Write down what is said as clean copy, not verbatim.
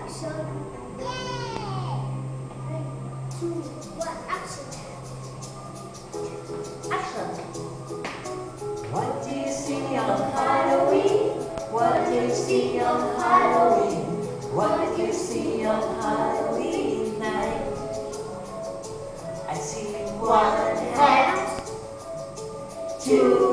Action. Yay! 3, 2, 1, action. Action. What do you see on Halloween? What do you see on Halloween? What do you see on Halloween night? I see one hand, two